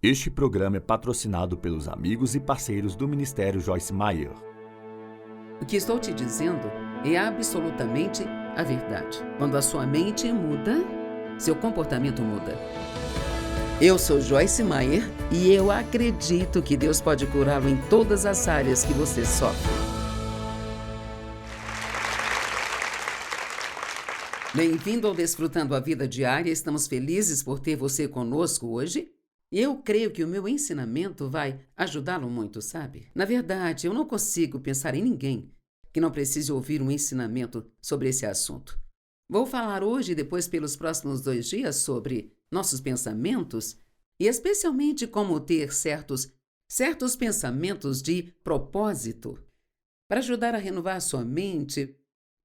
Este programa é patrocinado pelos amigos e parceiros do Ministério Joyce Meyer. O que estou te dizendo é absolutamente a verdade. Quando a sua mente muda, seu comportamento muda. Eu sou Joyce Meyer e eu acredito que Deus pode curá-lo em todas as áreas que você sofre. Bem-vindo ao Desfrutando a Vida Diária. Estamos felizes por ter você conosco hoje. E eu creio que o meu ensinamento vai ajudá-lo muito, sabe? Na verdade, eu não consigo pensar em ninguém que não precise ouvir um ensinamento sobre esse assunto. Vou falar hoje e depois pelos próximos 2 dias sobre nossos pensamentos e especialmente como ter certos pensamentos de propósito para ajudar a renovar a sua mente,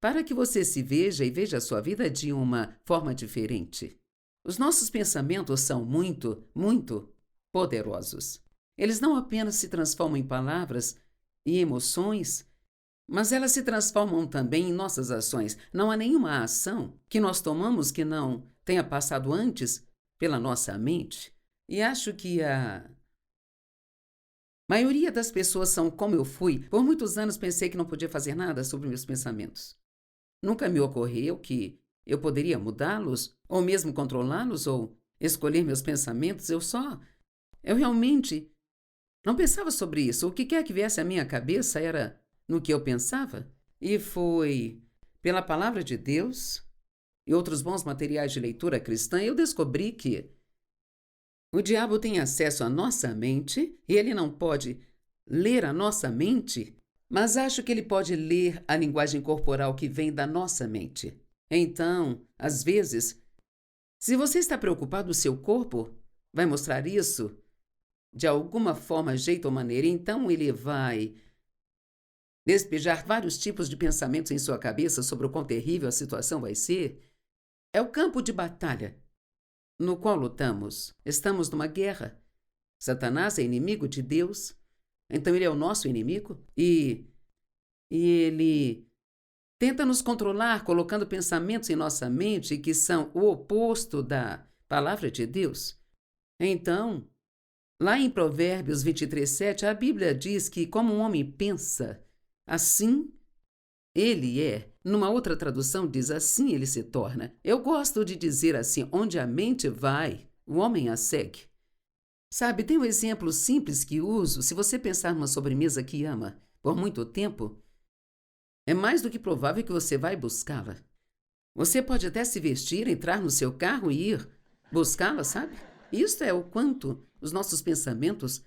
para que você se veja e veja a sua vida de uma forma diferente. Os nossos pensamentos são muito poderosos. Eles não apenas se transformam em palavras e emoções, mas elas se transformam também em nossas ações. Não há nenhuma ação que nós tomamos que não tenha passado antes pela nossa mente. E acho que a maioria das pessoas são como eu fui. Por muitos anos pensei que não podia fazer nada sobre meus pensamentos. Nunca me ocorreu que eu poderia mudá-los, ou mesmo controlá-los, ou escolher meus pensamentos. Eu realmente não pensava sobre isso. O que quer que viesse à minha cabeça era no que eu pensava. E foi pela palavra de Deus e outros bons materiais de leitura cristã, eu descobri que o diabo tem acesso à nossa mente e ele não pode ler a nossa mente, mas acho que ele pode ler a linguagem corporal que vem da nossa mente. Então, às vezes, se você está preocupado, o seu corpo vai mostrar isso de alguma forma, jeito ou maneira. Então, ele vai despejar vários tipos de pensamentos em sua cabeça sobre o quão terrível a situação vai ser. É o campo de batalha no qual lutamos. Estamos numa guerra. Satanás é inimigo de Deus, então ele é o nosso inimigo e ele tenta nos controlar, colocando pensamentos em nossa mente que são o oposto da palavra de Deus. Então, lá em Provérbios 23:7, a Bíblia diz que como um homem pensa, assim ele é. Numa outra tradução diz assim ele se torna. Eu gosto de dizer assim, onde a mente vai, o homem a segue. Sabe, tem um exemplo simples que uso. Se você pensar numa sobremesa que ama por muito tempo, é mais do que provável que você vai buscá-la. Você pode até se vestir, entrar no seu carro e ir buscá-la, sabe? Isso é o quanto os nossos pensamentos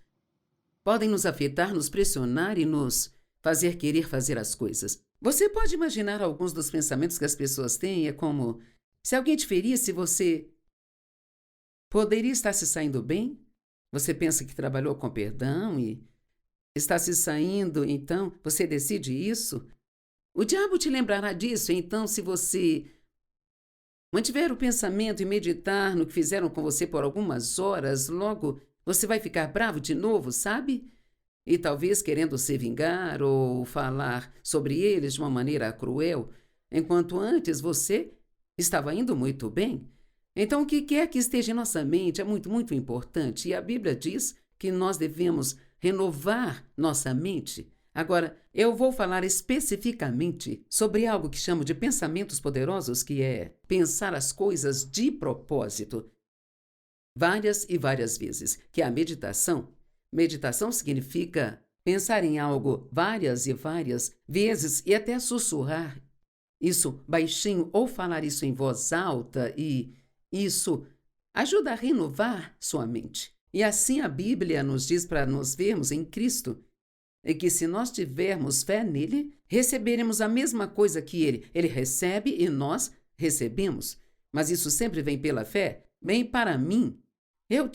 podem nos afetar, nos pressionar e nos fazer querer fazer as coisas. Você pode imaginar alguns dos pensamentos que as pessoas têm, é como se alguém te ferisse, você poderia estar se saindo bem? Você pensa que trabalhou com perdão e está se saindo, então você decide isso? O diabo te lembrará disso, então se você mantiver o pensamento e meditar no que fizeram com você por algumas horas, logo você vai ficar bravo de novo, sabe? E talvez querendo se vingar ou falar sobre eles de uma maneira cruel, enquanto antes você estava indo muito bem. Então o que quer que esteja em nossa mente é muito importante, e a Bíblia diz que nós devemos renovar nossa mente. Agora, eu vou falar especificamente sobre algo que chamo de pensamentos poderosos, que é pensar as coisas de propósito, várias e várias vezes, que é a meditação. Meditação significa pensar em algo várias e várias vezes e até sussurrar isso baixinho ou falar isso em voz alta, e isso ajuda a renovar sua mente. E assim a Bíblia nos diz para nos vermos em Cristo, e que se nós tivermos fé nele, receberemos a mesma coisa que ele. Ele recebe e nós recebemos. Mas isso sempre vem pela fé? Bem, para mim, eu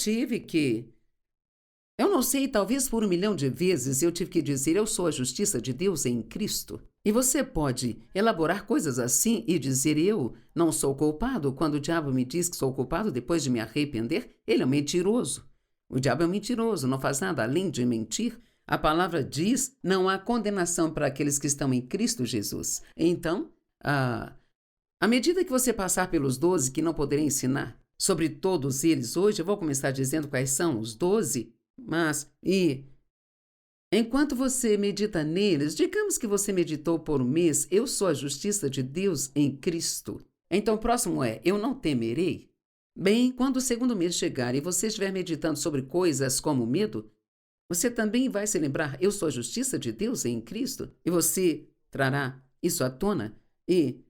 não sei, talvez por 1 milhão de vezes eu tive que dizer: eu sou a justiça de Deus em Cristo. E você pode elaborar coisas assim e dizer: eu não sou culpado. Quando o diabo me diz que sou culpado depois de me arrepender, ele é um mentiroso. O diabo é um mentiroso, não faz nada além de mentir. A palavra diz: não há condenação para aqueles que estão em Cristo Jesus. Então, à medida que você passar pelos 12 que não poderei ensinar sobre todos eles hoje. Eu vou começar dizendo quais são os 12, enquanto você medita neles, digamos que você meditou por um mês, eu sou a justiça de Deus em Cristo. Então, o próximo é, eu não temerei. Bem, quando o segundo mês chegar e você estiver meditando sobre coisas como medo, você também vai se lembrar, eu sou a justiça de Deus em Cristo, e você trará isso à tona. E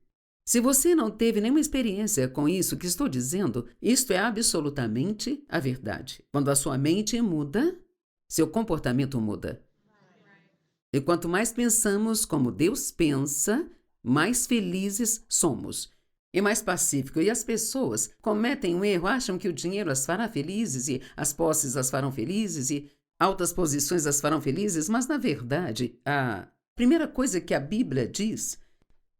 se você não teve nenhuma experiência com isso que estou dizendo, isto é absolutamente a verdade. Quando a sua mente muda, seu comportamento muda. E quanto mais pensamos como Deus pensa, mais felizes somos e mais pacífico. E as pessoas cometem um erro, acham que o dinheiro as fará felizes e as posses as farão felizes e altas posições as farão felizes, mas na verdade, a primeira coisa que a Bíblia diz,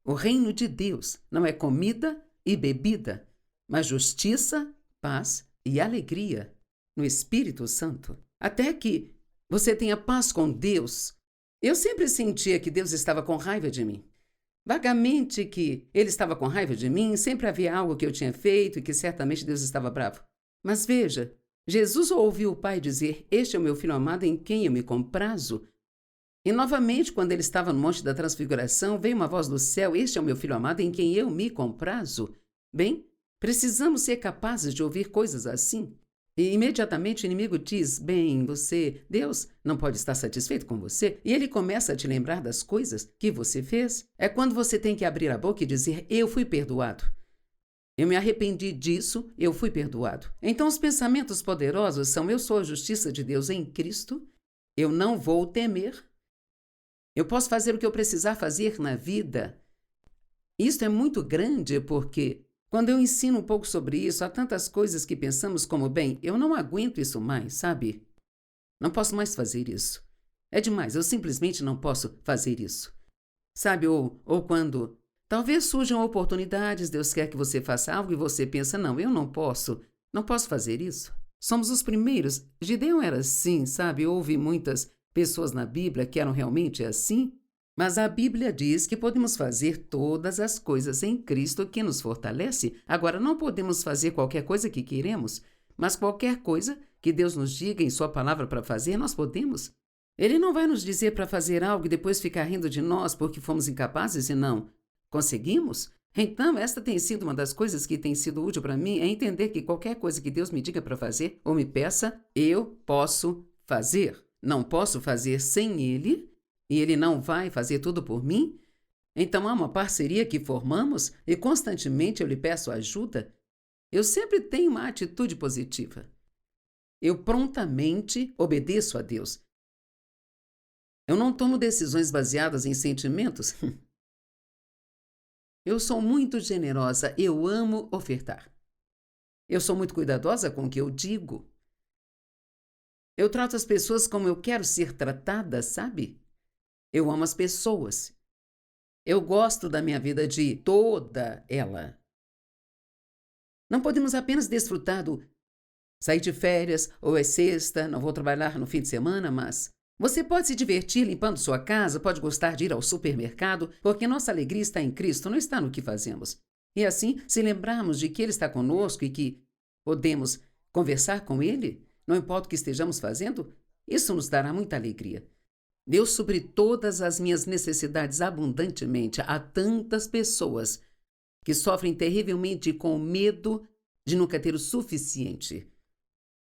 o reino de Deus não é comida e bebida, mas justiça, paz e alegria no Espírito Santo. Até que você tenha paz com Deus. Eu sempre sentia que Deus estava com raiva de mim. Vagamente que ele estava com raiva de mim, sempre havia algo que eu tinha feito e que certamente Deus estava bravo. Mas veja, Jesus ouviu o Pai dizer, este é o meu Filho amado em quem eu me comprazo. E novamente, quando ele estava no Monte da Transfiguração, veio uma voz do céu, este é o meu Filho amado em quem eu me comprazo. Bem, precisamos ser capazes de ouvir coisas assim. E imediatamente o inimigo diz, bem, Deus não pode estar satisfeito com você. E ele começa a te lembrar das coisas que você fez. É quando você tem que abrir a boca e dizer, eu fui perdoado. Eu me arrependi disso, eu fui perdoado. Então os pensamentos poderosos são, eu sou a justiça de Deus em Cristo, eu não vou temer, eu posso fazer o que eu precisar fazer na vida. Isso é muito grande porque quando eu ensino um pouco sobre isso, há tantas coisas que pensamos como, bem, eu não aguento isso mais, sabe? Não posso mais fazer isso. É demais, eu simplesmente não posso fazer isso. Sabe, ou quando talvez surjam oportunidades, Deus quer que você faça algo e você pensa, não, eu não posso fazer isso. Somos os primeiros. Gideão era assim, sabe? Houve muitas pessoas na Bíblia que eram realmente assim. Mas a Bíblia diz que podemos fazer todas as coisas em Cristo que nos fortalece. Agora, não podemos fazer qualquer coisa que queremos, mas qualquer coisa que Deus nos diga em sua palavra para fazer, nós podemos. Ele não vai nos dizer para fazer algo e depois ficar rindo de nós porque fomos incapazes e não conseguimos. Então, esta tem sido uma das coisas que tem sido útil para mim, é entender que qualquer coisa que Deus me diga para fazer ou me peça, eu posso fazer. Não posso fazer sem Ele. E Ele não vai fazer tudo por mim? Então há uma parceria que formamos e constantemente eu lhe peço ajuda. Eu sempre tenho uma atitude positiva. Eu prontamente obedeço a Deus. Eu não tomo decisões baseadas em sentimentos. Eu sou muito generosa, eu amo ofertar. Eu sou muito cuidadosa com o que eu digo. Eu trato as pessoas como eu quero ser tratada, sabe? Eu amo as pessoas. Eu gosto da minha vida de toda ela. Não podemos apenas desfrutar do sair de férias ou é sexta, não vou trabalhar no fim de semana, mas você pode se divertir limpando sua casa, pode gostar de ir ao supermercado, porque nossa alegria está em Cristo, não está no que fazemos. E assim, se lembrarmos de que Ele está conosco e que podemos conversar com Ele, não importa o que estejamos fazendo, isso nos dará muita alegria. Deus supre todas as minhas necessidades abundantemente. Há tantas pessoas que sofrem terrivelmente com medo de nunca ter o suficiente.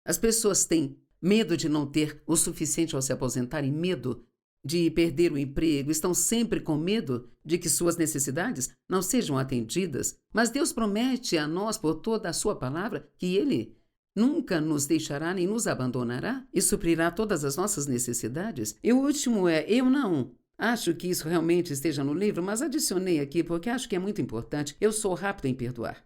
As pessoas têm medo de não ter o suficiente ao se aposentarem, medo de perder o emprego, estão sempre com medo de que suas necessidades não sejam atendidas. Mas Deus promete a nós, por toda a sua palavra, que Ele nunca nos deixará nem nos abandonará e suprirá todas as nossas necessidades. E o último é, eu não acho que isso realmente esteja no livro, mas adicionei aqui porque acho que é muito importante. Eu sou rápido em perdoar.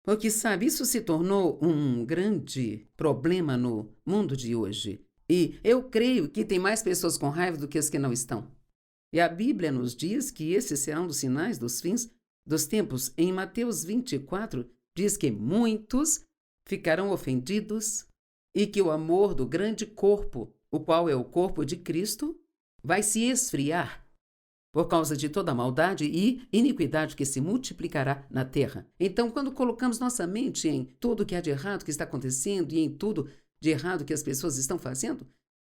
Porque, sabe, isso se tornou um grande problema no mundo de hoje. E eu creio que tem mais pessoas com raiva do que as que não estão. E a Bíblia nos diz que esses serão os sinais dos fins dos tempos. Em Mateus 24, diz que muitos ficarão ofendidos e que o amor do grande corpo, o qual é o corpo de Cristo, vai se esfriar. por causa de toda a maldade e iniquidade que se multiplicará na terra. Então, quando colocamos nossa mente em tudo que há de errado que está acontecendo e em tudo de errado que as pessoas estão fazendo,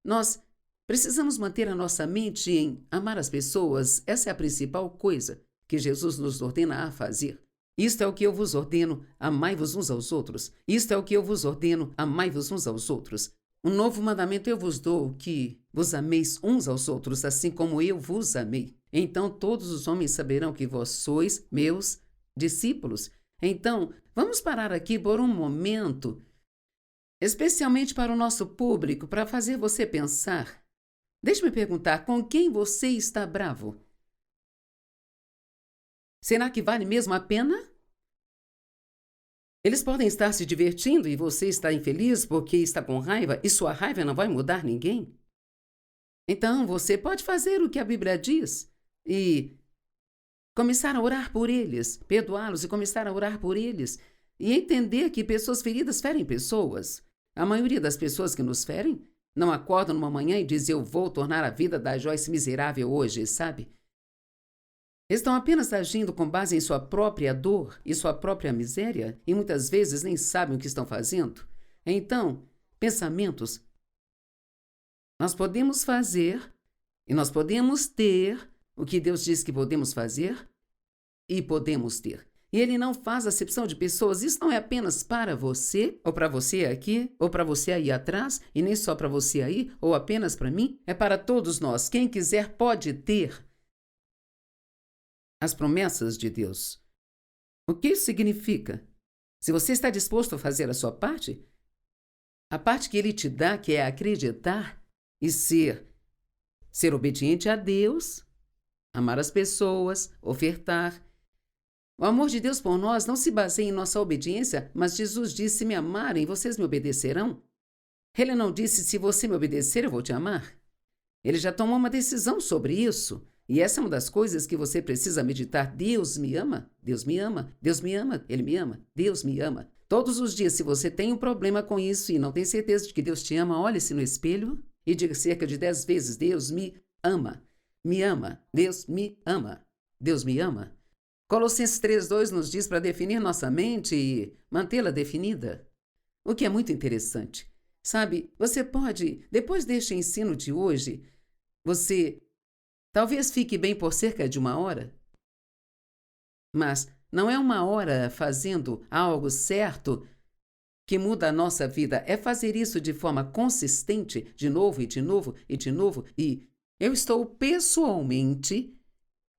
nós precisamos manter a nossa mente em amar as pessoas. Essa é a principal coisa que Jesus nos ordena a fazer. Isto é o que eu vos ordeno, amai-vos uns aos outros. Isto é o que eu vos ordeno, amai-vos uns aos outros. Um novo mandamento eu vos dou, que vos ameis uns aos outros, assim como eu vos amei. Então todos os homens saberão que vós sois meus discípulos. Então, vamos parar aqui por um momento, especialmente para o nosso público, para fazer você pensar. Deixe-me perguntar, com quem você está bravo? Será que vale mesmo a pena? Eles podem estar se divertindo e você está infeliz porque está com raiva e sua raiva não vai mudar ninguém. Então, você pode fazer o que a Bíblia diz e começar a orar por eles, perdoá-los e começar a orar por eles e entender que pessoas feridas ferem pessoas. A maioria das pessoas que nos ferem não acordam numa manhã e dizem: eu vou tornar a vida da Joyce miserável hoje, sabe? Estão apenas agindo com base em sua própria dor e sua própria miséria e muitas vezes nem sabem o que estão fazendo. Então, pensamentos. Nós podemos fazer e nós podemos ter o que Deus diz que podemos fazer e podemos ter. E Ele não faz acepção de pessoas. Isso não é apenas para você, ou para você aqui, ou para você aí atrás, e nem só para você aí, ou apenas para mim. É para todos nós. Quem quiser pode ter as promessas de Deus. O que isso significa? Se você está disposto a fazer a sua parte, a parte que Ele te dá, que é acreditar e ser obediente a Deus, amar as pessoas, ofertar. O amor de Deus por nós não se baseia em nossa obediência, mas Jesus disse: se me amarem, vocês me obedecerão. Ele não disse: se você me obedecer, eu vou te amar. Ele já tomou uma decisão sobre isso. E essa é uma das coisas que você precisa meditar. Deus me ama, Deus me ama, Deus me ama, Ele me ama, Deus me ama. Todos os dias, se você tem um problema com isso e não tem certeza de que Deus te ama, olhe-se no espelho e diga cerca de 10 vezes: Deus me ama, Deus me ama, Deus me ama. Colossenses 3:2 nos diz para definir nossa mente e mantê-la definida. O que é muito interessante. Sabe, você pode, depois deste ensino de hoje, você talvez fique bem por cerca de 1 hora, mas não é 1 hora fazendo algo certo que muda a nossa vida. É fazer isso de forma consistente, de novo e de novo e de novo. E eu estou pessoalmente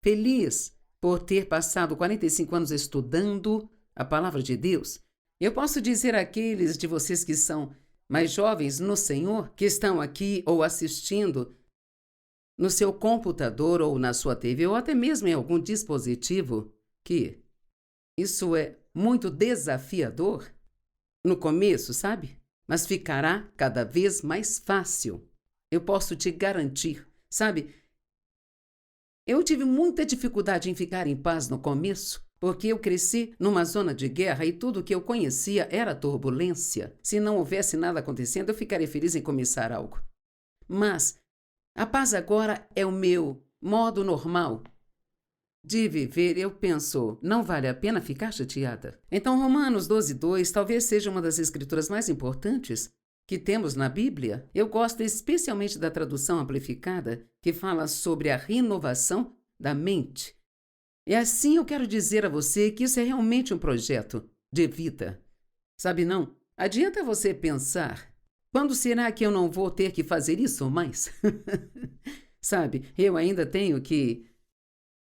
feliz por ter passado 45 anos estudando a Palavra de Deus. Eu posso dizer àqueles de vocês que são mais jovens no Senhor, que estão aqui ou assistindo no seu computador ou na sua TV ou até mesmo em algum dispositivo, que isso é muito desafiador no começo, sabe? Mas ficará cada vez mais fácil. Eu posso te garantir, sabe? Eu tive muita dificuldade em ficar em paz no começo, porque eu cresci numa zona de guerra e tudo o que eu conhecia era turbulência. Se não houvesse nada acontecendo, eu ficaria feliz em começar algo. Mas a paz agora é o meu modo normal de viver. Eu penso, não vale a pena ficar chateada. Então, Romanos 12:2 talvez seja uma das escrituras mais importantes que temos na Bíblia. Eu gosto especialmente da tradução amplificada, que fala sobre a renovação da mente. E assim eu quero dizer a você que isso é realmente um projeto de vida. Sabe, não? Adianta você pensar: quando será que eu não vou ter que fazer isso mais? Sabe, eu ainda tenho que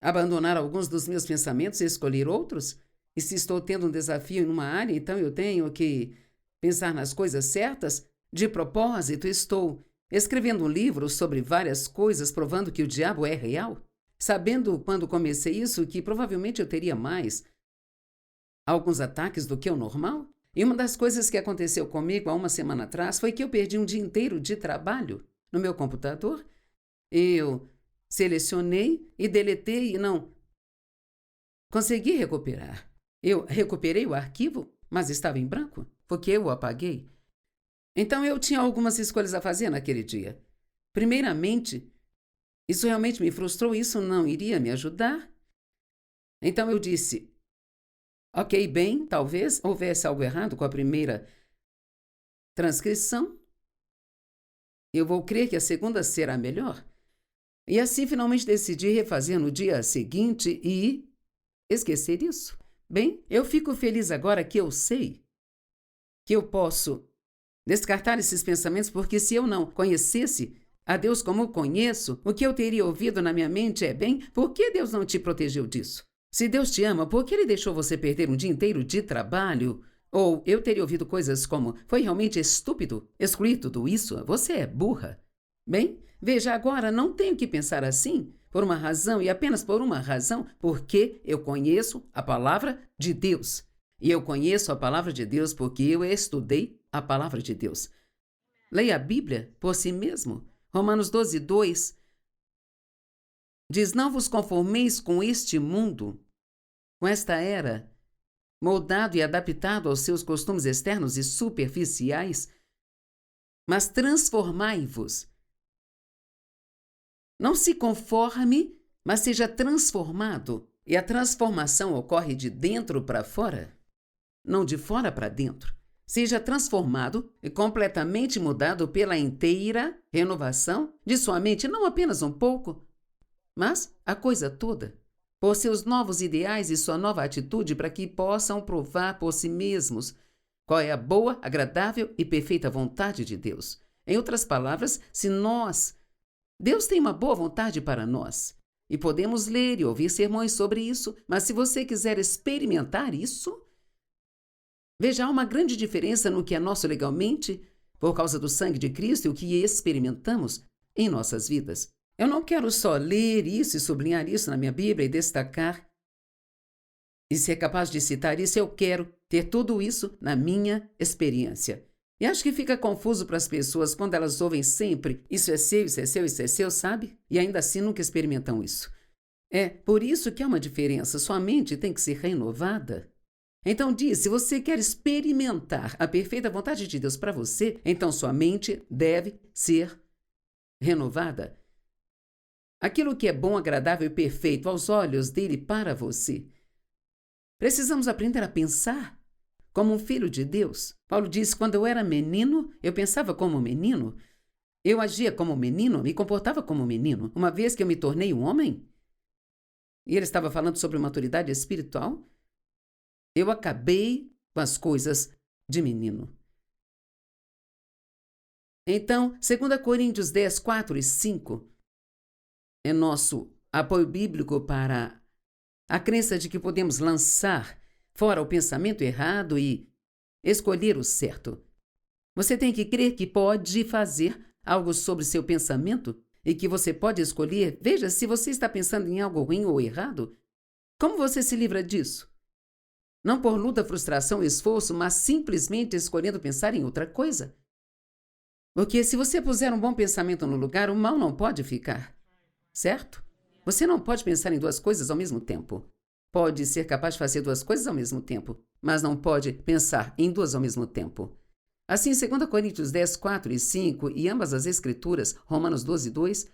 abandonar alguns dos meus pensamentos e escolher outros? E se estou tendo um desafio em uma área, então eu tenho que pensar nas coisas certas? De propósito, estou escrevendo um livro sobre várias coisas, provando que o diabo é real, sabendo quando comecei isso que provavelmente eu teria mais alguns ataques do que o normal. E uma das coisas que aconteceu comigo há 1 semana atrás foi que eu perdi um dia inteiro de trabalho no meu computador. Eu selecionei e deletei e não consegui recuperar. Eu recuperei o arquivo, mas estava em branco, porque eu o apaguei. Então eu tinha algumas escolhas a fazer naquele dia. Primeiramente, Isso realmente me frustrou, isso não iria me ajudar. Então eu disse: ok, bem, talvez houvesse algo errado com a primeira transcrição. Eu vou crer que a segunda será melhor. E assim finalmente decidi refazer no dia seguinte e esquecer isso. Bem, eu fico feliz agora que eu sei que eu posso descartar esses pensamentos, porque se eu não conhecesse a Deus como eu conheço, o que eu teria ouvido na minha mente é: bem, por que Deus não te protegeu disso? Se Deus te ama, por que Ele deixou você perder um dia inteiro de trabalho? Ou eu teria ouvido coisas como: foi realmente estúpido excluir tudo isso? Você é burra. Bem, veja, agora não tenho que pensar assim por uma razão e apenas por uma razão, porque eu conheço a palavra de Deus. E eu conheço a palavra de Deus porque eu estudei a palavra de Deus. Leia a Bíblia por si mesmo. Romanos 12:2 diz: não vos conformeis com este mundo, com esta era, moldado e adaptado aos seus costumes externos e superficiais, mas transformai-vos. Não se conforme, mas seja transformado. E a transformação ocorre de dentro para fora, não de fora para dentro. Seja transformado e completamente mudado pela inteira renovação de sua mente, não apenas um pouco, mas a coisa toda, por seus novos ideais e sua nova atitude, para que possam provar por si mesmos qual é a boa, agradável e perfeita vontade de Deus. Em outras palavras, Deus tem uma boa vontade para nós. E podemos ler e ouvir sermões sobre isso, mas se você quiser experimentar isso, veja, há uma grande diferença no que é nosso legalmente, por causa do sangue de Cristo, e o que experimentamos em nossas vidas. Eu não quero só ler isso e sublinhar isso na minha Bíblia e destacar e ser capaz de citar isso. Eu quero ter tudo isso na minha experiência. E acho que fica confuso para as pessoas quando elas ouvem sempre: isso é seu, isso é seu, isso é seu, sabe? E ainda assim nunca experimentam isso. É por isso que há uma diferença. Sua mente tem que ser renovada. Então diz, se você quer experimentar a perfeita vontade de Deus para você, então sua mente deve ser renovada. Aquilo que é bom, agradável e perfeito aos olhos dele para você. Precisamos aprender a pensar como um filho de Deus. Paulo diz: quando eu era menino, eu pensava como menino, eu agia como menino, me comportava como menino. Uma vez que eu me tornei um homem, e ele estava falando sobre maturidade espiritual, eu acabei com as coisas de menino. Então, 2 Coríntios 10, 4 e 5 é nosso apoio bíblico para a crença de que podemos lançar fora o pensamento errado e escolher o certo. Você tem que crer que pode fazer algo sobre seu pensamento e que você pode escolher. Veja, se você está pensando em algo ruim ou errado, como você se livra disso? Não por luta, frustração e esforço, mas simplesmente escolhendo pensar em outra coisa. Porque se você puser um bom pensamento no lugar, o mal não pode ficar. Certo? Você não pode pensar em duas coisas ao mesmo tempo. Pode ser capaz de fazer duas coisas ao mesmo tempo, mas não pode pensar em duas ao mesmo tempo. Assim, 2 Coríntios 10, 4 e 5 e ambas as escrituras, Romanos 12, 2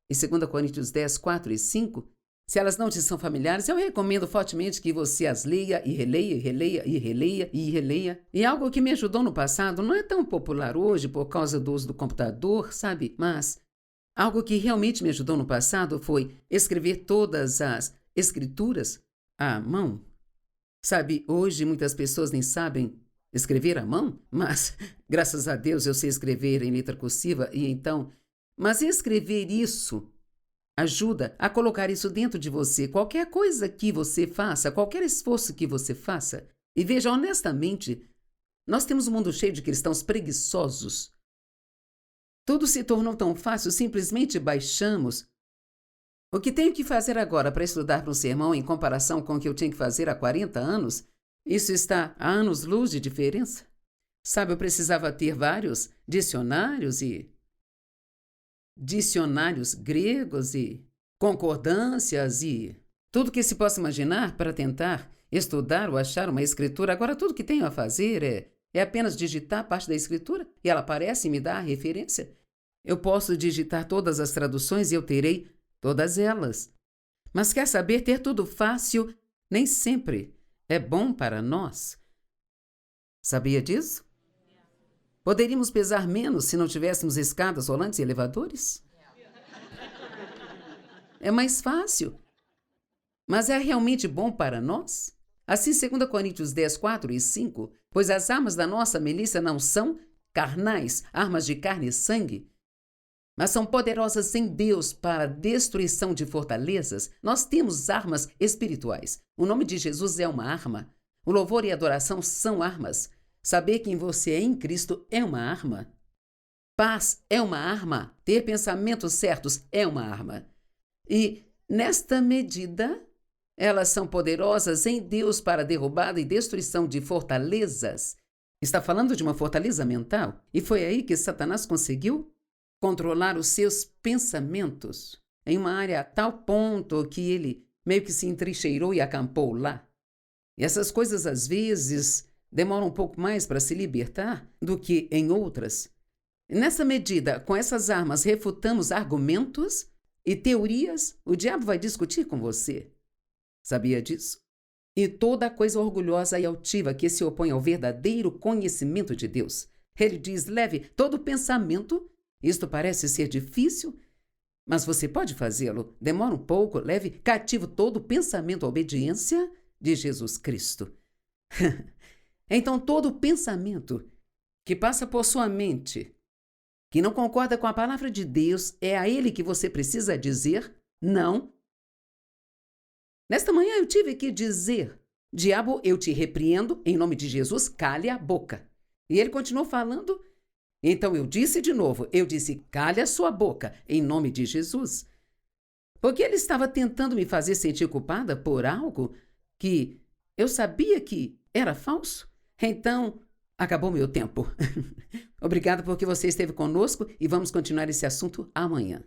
e 2 Coríntios 10, 4 e 5, se elas não te são familiares, eu recomendo fortemente que você as leia e releia, e releia, e releia, e releia. E algo que me ajudou no passado não é tão popular hoje por causa do uso do computador, sabe? Mas algo que realmente me ajudou no passado foi escrever todas as escrituras à mão. Sabe, hoje muitas pessoas nem sabem escrever à mão, mas graças a Deus eu sei escrever em letra cursiva e então... Mas escrever isso ajuda a colocar isso dentro de você. Qualquer coisa que você faça, qualquer esforço que você faça. E veja, honestamente, nós temos um mundo cheio de cristãos preguiçosos. Tudo se tornou tão fácil, simplesmente baixamos. O que tenho que fazer agora para estudar para um sermão em comparação com o que eu tinha que fazer há 40 anos, isso está a anos-luz de diferença. Sabe, eu precisava ter vários dicionários gregos e concordâncias e tudo que se possa imaginar para tentar estudar ou achar uma escritura. Agora tudo que tenho a fazer é apenas digitar parte da escritura e ela aparece e me dá a referência. Eu posso digitar todas as traduções e eu terei todas elas. Mas quer saber, ter tudo fácil nem sempre é bom para nós. Sabia disso? Poderíamos pesar menos se não tivéssemos escadas rolantes e elevadores? É mais fácil. Mas é realmente bom para nós? Assim, 2 Coríntios 10, 4 e 5, pois as armas da nossa milícia não são carnais, armas de carne e sangue, mas são poderosas em Deus para a destruição de fortalezas. Nós temos armas espirituais. O nome de Jesus é uma arma. O louvor e a adoração são armas. Saber quem você é em Cristo é uma arma. Paz é uma arma. Ter pensamentos certos é uma arma. E, nesta medida, elas são poderosas em Deus para a derrubada e destruição de fortalezas. Está falando de uma fortaleza mental? E foi aí que Satanás conseguiu controlar os seus pensamentos em uma área a tal ponto que ele meio que se entrincheirou e acampou lá. E essas coisas, às vezes, demoram um pouco mais para se libertar do que em outras. Nessa medida, com essas armas, refutamos argumentos e teorias. O diabo vai discutir com você. Sabia disso? E toda coisa orgulhosa e altiva que se opõe ao verdadeiro conhecimento de Deus. Ele diz: leve todo pensamento. Isto parece ser difícil, mas você pode fazê-lo. Demora um pouco, leve cativo todo pensamento à obediência de Jesus Cristo. Então, todo pensamento que passa por sua mente, que não concorda com a palavra de Deus, é a ele que você precisa dizer não. Nesta manhã eu tive que dizer: diabo, eu te repreendo, em nome de Jesus, cale a boca. E ele continuou falando. Então eu disse de novo, eu disse: cale a sua boca, em nome de Jesus. Porque ele estava tentando me fazer sentir culpada por algo que eu sabia que era falso. Então, acabou meu tempo. Obrigada porque você esteve conosco e vamos continuar esse assunto amanhã.